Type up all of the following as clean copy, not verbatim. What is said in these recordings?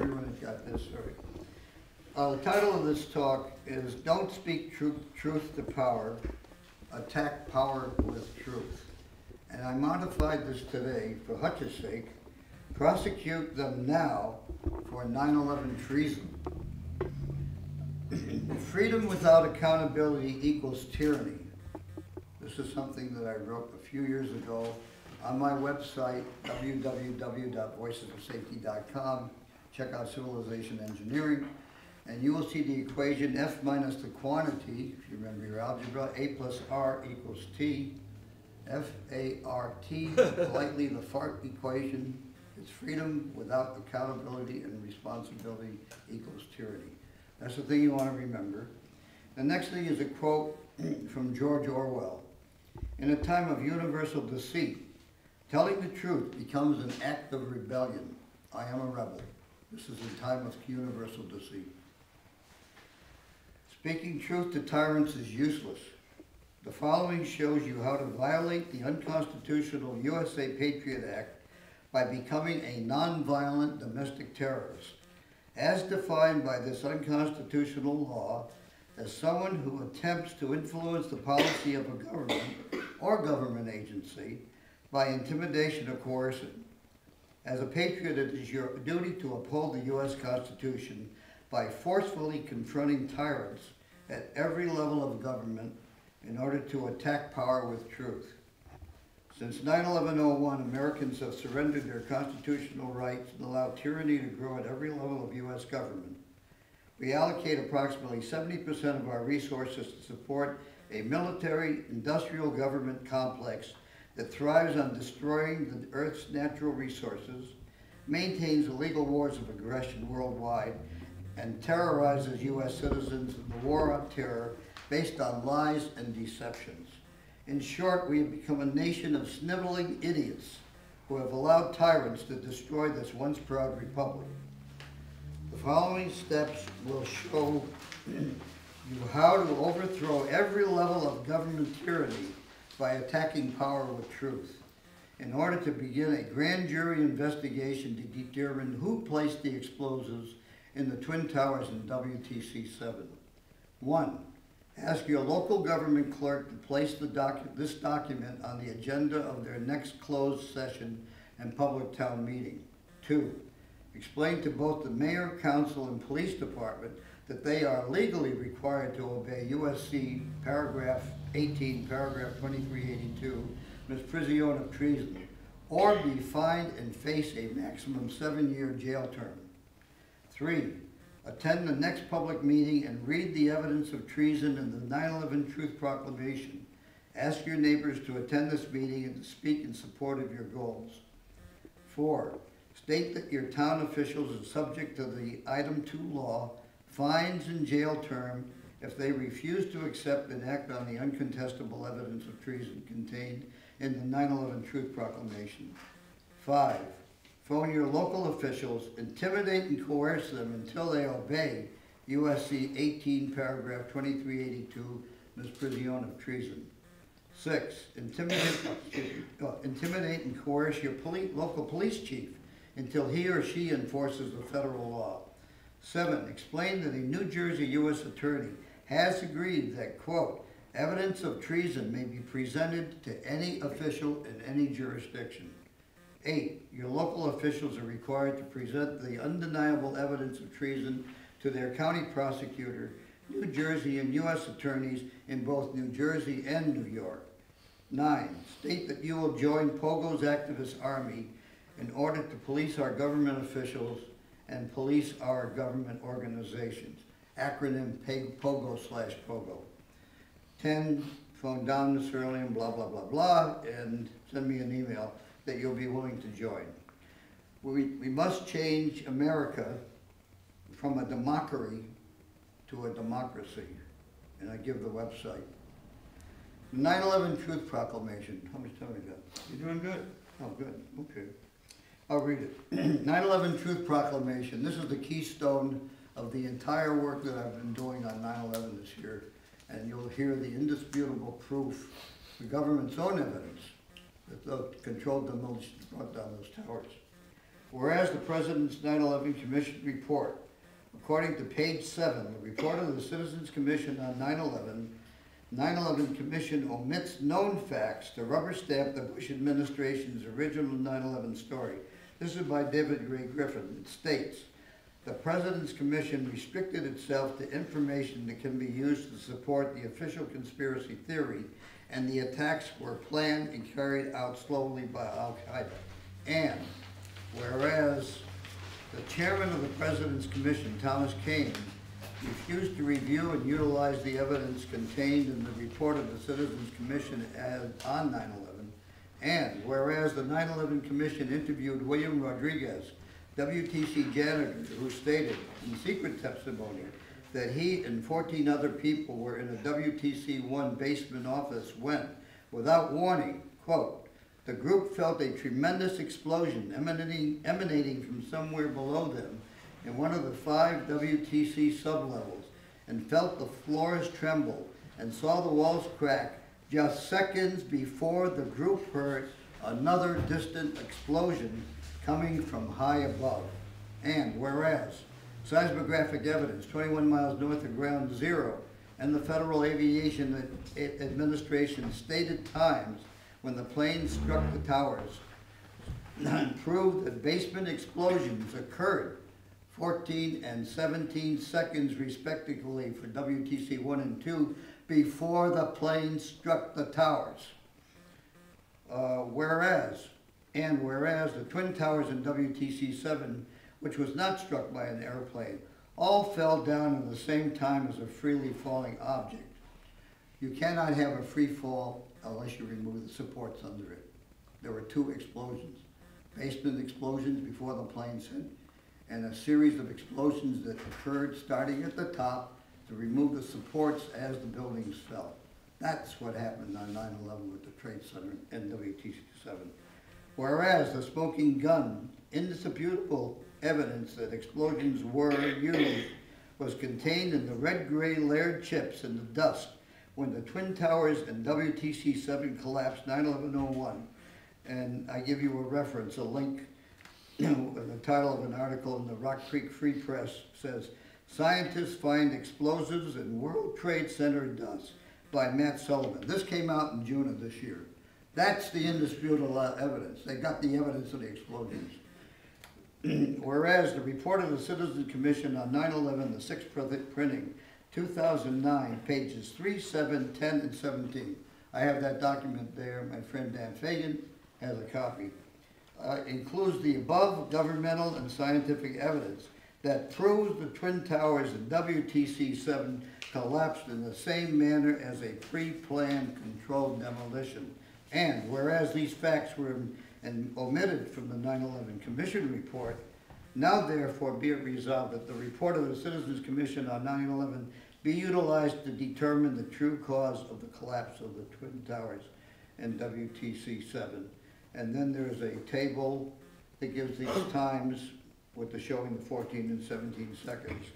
everyone has got this, sorry. The title of this talk is Don't Speak Truth to Power, Attack Power with Truth. And I modified this today, for Hutch's sake, prosecute them now for 9/11 treason. Freedom without accountability equals tyranny. This is something that I wrote a few years ago on my website, www.voicesofsafety.com. Check out Civilization Engineering, and you will see the equation F minus the quantity, if you remember your algebra, A plus R equals T. F-A-R-T, politely the FART equation. It's freedom without accountability and responsibility equals tyranny. That's the thing you want to remember. The next thing is a quote from George Orwell. In a time of universal deceit, telling the truth becomes an act of rebellion. I am a rebel. This is a time of universal deceit. Speaking truth to tyrants is useless. The following shows you how to violate the unconstitutional USA Patriot Act by becoming a non-violent domestic terrorist, as defined by this unconstitutional law as someone who attempts to influence the policy of a government or government agency by intimidation or coercion. As a patriot, it is your duty to uphold the U.S. Constitution by forcefully confronting tyrants at every level of government in order to attack power with truth. Since 9/11/01, Americans have surrendered their constitutional rights and allowed tyranny to grow at every level of U.S. government. We allocate approximately 70% of our resources to support a military-industrial government complex that thrives on destroying the Earth's natural resources, maintains illegal wars of aggression worldwide, and terrorizes U.S. citizens in the war on terror based on lies and deceptions. In short, we have become a nation of sniveling idiots who have allowed tyrants to destroy this once proud republic. The following steps will show you how to overthrow every level of government tyranny by attacking power with truth, in order to begin a grand jury investigation to determine who placed the explosives in the Twin Towers in WTC-7. 1. Ask your local government clerk to place this document on the agenda of their next closed session and public town meeting. 2. Explain to both the mayor, council, and police department that they are legally required to obey USC paragraph 18, paragraph 2382, misprision of treason, or be fined and face a maximum 7-year jail term. 3. Attend the next public meeting and read the evidence of treason in the 9/11 Truth Proclamation. Ask your neighbors to attend this meeting and to speak in support of your goals. 4. State that your town officials are subject to the Item 2 law, fines and jail term if they refuse to accept and act on the uncontestable evidence of treason contained in the 9/11 Truth Proclamation. 5. Phone your local officials, intimidate and coerce them until they obey USC 18 paragraph 2382, misprision of treason. 6. Intimidate and coerce your local police chief until he or she enforces the federal law. 7. Explain that a New Jersey U.S. attorney has agreed that, quote, evidence of treason may be presented to any official in any jurisdiction. 8. Your local officials are required to present the undeniable evidence of treason to their county prosecutor, New Jersey, and U.S. attorneys in both New Jersey and New York. 9. State that you will join Pogo's activist army in order to police our government officials and police our government organizations. Acronym POGO/Pogo. 10. Phone down Mr. Early and blah, blah, blah, blah, and send me an email that you'll be willing to join. We must change America from a democracy to a democracy. And I give the website. 9/11 Truth Proclamation. How much time we got? You doing good? Oh, good. Okay. I'll read it. 9/11 Truth Proclamation. This is the keystone of the entire work that I've been doing on 9/11 this year. And you'll hear the indisputable proof, the government's own evidence, that the controlled demolition brought down those towers. Whereas the President's 9/11 Commission report, according to page 7, the report of the Citizens Commission on 9/11, 9/11 Commission omits known facts to rubber stamp the Bush administration's original 9/11 story. This is by David Gray Griffin. It states, the President's Commission restricted itself to information that can be used to support the official conspiracy theory, and the attacks were planned and carried out slowly by Al-Qaeda. And whereas the chairman of the President's Commission, Thomas Kean, refused to review and utilize the evidence contained in the report of the Citizens Commission on 9/11, and whereas the 9/11 Commission interviewed William Rodriguez, WTC janitor, who stated in secret testimony that he and 14 other people were in a WTC-1 basement office when, without warning, quote, the group felt a tremendous explosion emanating from somewhere below them in one of the 5 WTC sublevels, and felt the floors tremble and saw the walls crack just seconds before the group heard another distant explosion coming from high above. And whereas seismographic evidence 21 miles north of ground zero and the Federal Aviation Administration stated times when the plane struck the towers proved that basement explosions occurred 14 and 17 seconds respectively for WTC 1 and 2 before the plane struck the towers. Whereas the Twin Towers in WTC 7, which was not struck by an airplane, all fell down at the same time as a freely falling object. You cannot have a free fall unless you remove the supports under it. There were 2 explosions, basement explosions before the planes hit, and a series of explosions that occurred starting at the top to remove the supports as the buildings fell. That's what happened on 9/11 with the Trade Center and WTC-7. Whereas the smoking gun, indisputable evidence that explosions were used, was contained in the red-gray layered chips in the dust when the Twin Towers and WTC-7 collapsed 9/11/01. And I give you a reference, a link. The title of an article in the Rock Creek Free Press says, Scientists Find Explosives in World Trade Center Dust by Matt Sullivan. This came out in June of this year. That's the indisputable evidence. They got the evidence of the explosions. Whereas the report of the Citizens Commission on 9/11, the 6th printing, 2009, pages 3, 7, 10, and 17. I have that document there. My friend Dan Fagan has a copy. Includes the above governmental and scientific evidence that proves the Twin Towers and WTC-7 collapsed in the same manner as a pre-planned controlled demolition. And whereas these facts were omitted from the 9/11 Commission report, now therefore be it resolved that the report of the Citizens Commission on 9/11 be utilized to determine the true cause of the collapse of the Twin Towers and WTC-7. And then there's a table that gives these times with the showing the 14 and 17 seconds.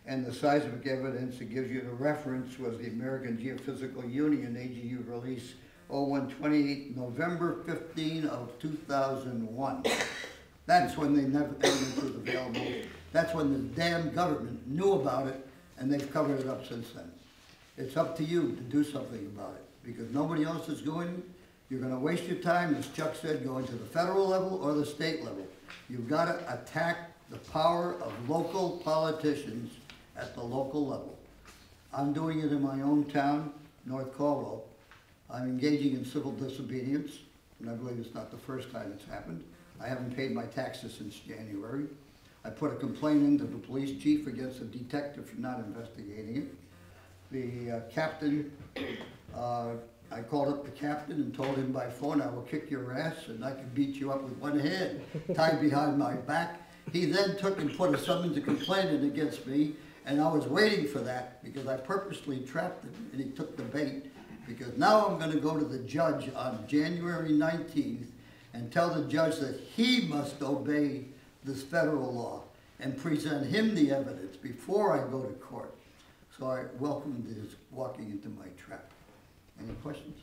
And the seismic evidence that gives you the reference was the American Geophysical Union AGU release 0128 November 15 of 2001. That's when the evidence was available. That's when the damn government knew about it, and they've covered it up since then. It's up to you to do something about it, because nobody else is going. You're going to waste your time, as Chuck said, going to the federal level or the state level. You've got to attack the power of local politicians at the local level. I'm doing it in my own town, North Caldwell. I'm engaging in civil disobedience, and I believe it's not the first time it's happened. I haven't paid my taxes since January. I put a complaint into the police chief against a detective for not investigating it. The captain, I called up the captain and told him by phone, I will kick your ass and I can beat you up with one hand tied behind my back. He then took and put a summons of complaint in against me, and I was waiting for that because I purposely trapped him, and he took the bait. Because now I'm going to go to the judge on January 19th and tell the judge that he must obey this federal law and present him the evidence before I go to court. So I welcome this walking into my trap. Any questions?